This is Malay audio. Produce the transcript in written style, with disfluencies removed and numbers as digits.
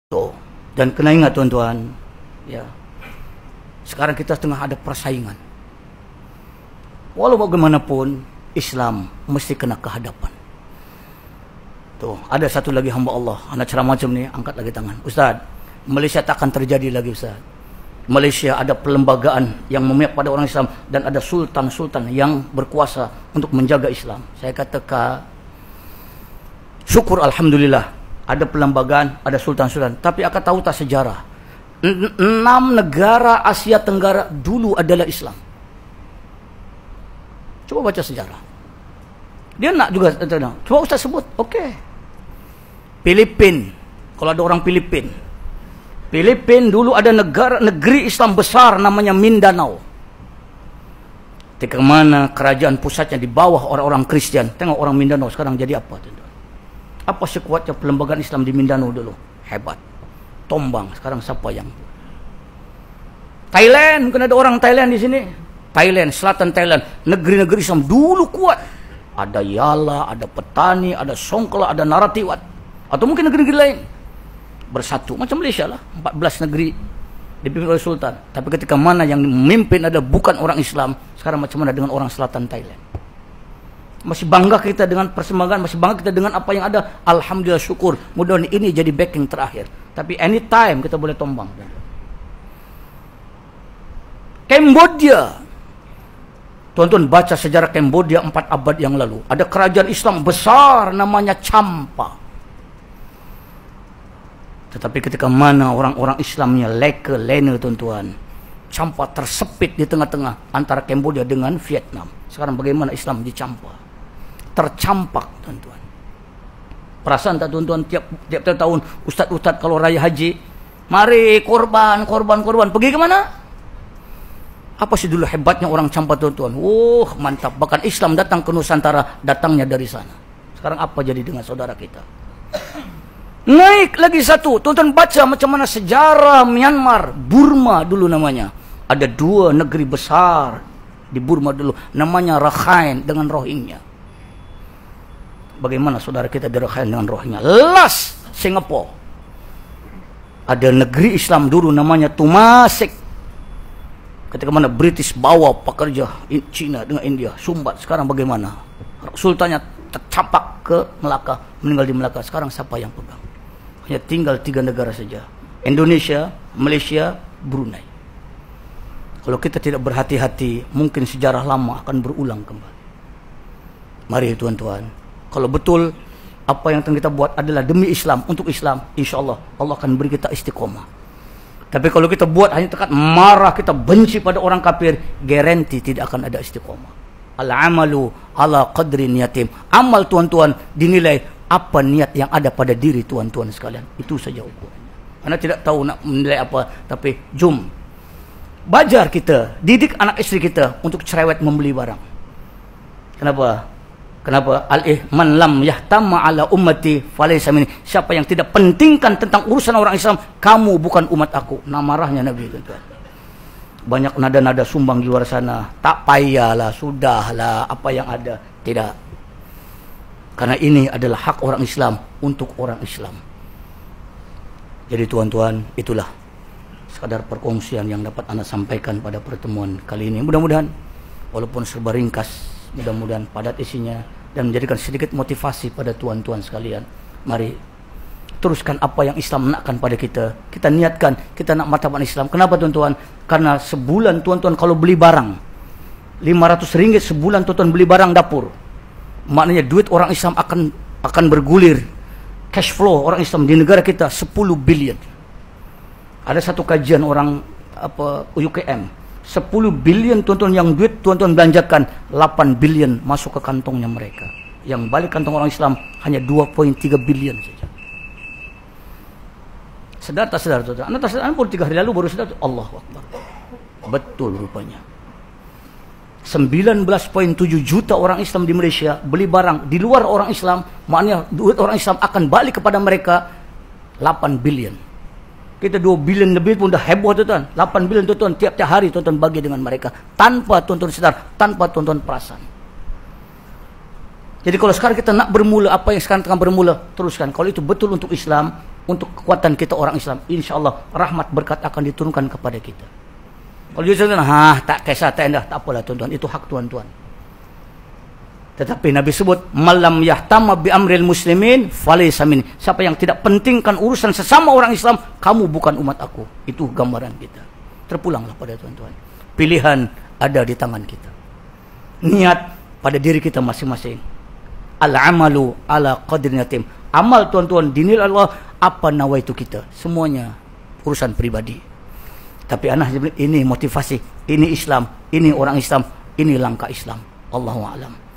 So, dan kena ingat tuan-tuan, ya, sekarang kita tengah ada persaingan. Walau bagaimanapun, Islam mesti kena kehadapan. Tuh, ada satu lagi hamba Allah, anak ceramah macam ni, angkat lagi tangan. Ustaz, Malaysia tak akan terjadi lagi Ustaz. Malaysia ada perlembagaan yang memihak pada orang Islam dan ada sultan-sultan yang berkuasa untuk menjaga Islam. Saya katakan, syukur alhamdulillah. Ada perlembagaan, ada sultan-sultan. Tapi akan tahu tak sejarah? 6 negara Asia Tenggara dulu adalah Islam. Coba baca sejarah. Dia nak juga, coba Ustaz sebut. Okey. Filipin. Kalau ada orang Filipin. Filipin dulu ada negeri Islam besar namanya Mindanao. Ketika mana kerajaan pusatnya di bawah orang-orang Kristian. Tengok orang Mindanao sekarang jadi apa, tuan-tuan? Apa sekuatnya perlembagaan Islam di Mindanao dulu? Hebat. Tombang. Sekarang siapa yang? Thailand. Mungkin ada orang Thailand di sini. Thailand, selatan Thailand. Negeri-negeri Islam dulu kuat. Ada Yala, ada Petani, ada Songkla, ada Narathiwat. Atau mungkin negeri-negeri lain. Bersatu. Macam Malaysia lah. 14 negeri dipimpin oleh Sultan. Tapi ketika mana yang memimpin adalah bukan orang Islam. Sekarang macam mana dengan orang selatan Thailand? Masih bangga kita dengan persembahan, masih bangga kita dengan apa yang ada. Alhamdulillah, syukur. Mudah-mudahan ini jadi backing terakhir. Tapi anytime kita boleh tombang. Cambodia. Tuan-tuan baca sejarah Cambodia 4 abad yang lalu. Ada kerajaan Islam besar namanya Champa. Tetapi ketika mana orang-orang Islamnya lena tuan-tuan. Champa tersepit di tengah-tengah antara Cambodia dengan Vietnam. Sekarang bagaimana Islam di Champa? Tercampak, tuan-tuan. Perasaan tak tuan-tuan tiap tahun ustaz-ustaz kalau raya haji, mari korban. Pergi ke mana? Apa sih dulu hebatnya orang Champa, tuan-tuan? Mantap. Bahkan Islam datang ke Nusantara, datangnya dari sana. Sekarang apa jadi dengan saudara kita? Naik lagi satu. Tuan-tuan baca macam mana sejarah Myanmar, Burma dulu namanya. Ada 2 negeri besar di Burma dulu. Namanya Rakhine dengan Rohingya. Bagaimana saudara kita di Rakhine dengan Rohingya? Last, Singapura. Ada negeri Islam dulu namanya Temasek. Ketika mana British bawa pekerja Cina dengan India, sumbat. Sekarang bagaimana? Sultannya tercapak ke Melaka, meninggal di Melaka. Sekarang siapa yang pegang? Hanya tinggal 3 negara saja. Indonesia, Malaysia, Brunei. Kalau kita tidak berhati-hati, mungkin sejarah lama akan berulang kembali. Mari tuan-tuan, kalau betul apa yang kita buat adalah demi Islam, untuk Islam, insya Allah Allah akan beri kita istiqomah. Tapi kalau kita buat hanya tekat marah, kita benci pada orang kafir, garanti tidak akan ada istiqomah. Al-amalu ala qadri niyatim. Amal tuan-tuan dinilai apa niat yang ada pada diri tuan-tuan sekalian. Itu saja ukurannya. Anda tidak tahu nak menilai apa, tapi jom bajar kita, didik anak istri kita untuk cerewet membeli barang. Kenapa? Man lam yahtamma ala ummati falaysa minni. Siapa yang tidak pentingkan tentang urusan orang Islam, kamu bukan umat aku. Nah, marahnya Nabi, tuan-tuan. Banyak nada-nada sumbang di luar sana. Tak payahlah, sudahlah, apa yang ada. Tidak. Karena ini adalah hak orang Islam untuk orang Islam. Jadi tuan-tuan, itulah sekadar perkongsian yang dapat Anda sampaikan pada pertemuan kali ini. Mudah-mudahan, walaupun serba ringkas, mudah-mudahan padat isinya dan menjadikan sedikit motivasi pada tuan-tuan sekalian. Mari teruskan apa yang Islam nakkan pada kita. Kita niatkan, kita nak martabat Islam. Kenapa tuan-tuan? Karena sebulan tuan-tuan kalau beli barang 500 ringgit sebulan tuan-tuan beli barang dapur, maknanya duit orang Islam akan bergulir. Cash flow orang Islam di negara kita 10 billion. Ada satu kajian orang UKM, 10 billion tuan-tuan yang duit tuan-tuan belanjakan, 8 billion masuk ke kantongnya mereka. Yang balik kantong orang Islam hanya 2.3 billion saja. Sedar tak sedar tuan-tuan? Anda tak sedar, pun 3 hari lalu baru sedar. Allahu Akbar. Betul rupanya. 19.7 juta orang Islam di Malaysia beli barang di luar orang Islam, maknanya duit orang Islam akan balik kepada mereka 8 billion. Kita 2 billion lebih pun dah heboh tuan-tuan. 8 billion tuan-tuan tiap-tiap hari tuan-tuan bagi dengan mereka tanpa tuan-tuan sedar, tanpa tuan-tuan perasan. Jadi kalau sekarang kita nak bermula apa yang sekarang tengah bermula, teruskan. Kalau itu betul untuk Islam, untuk kekuatan kita orang Islam, insya-Allah rahmat berkat akan diturunkan kepada kita. Kalau dia kata, tak kisah, tak apalah tuan-tuan, itu hak tuan-tuan. Tetapi Nabi sebut, malam yahtama bi amril muslimin falaysa minni. Siapa yang tidak pentingkan urusan sesama orang Islam, kamu bukan umat aku. Itu gambaran kita. Terpulanglah pada tuan-tuan. Pilihan ada di tangan kita. Niat pada diri kita masing-masing. Al-amalu ala qadri niyatim. Amal tuan-tuan dinilai Allah apa nawaitu kita. Semuanya urusan pribadi. Tapi ini motivasi, ini Islam, ini orang Islam, ini langkah Islam. Allahu a'lam.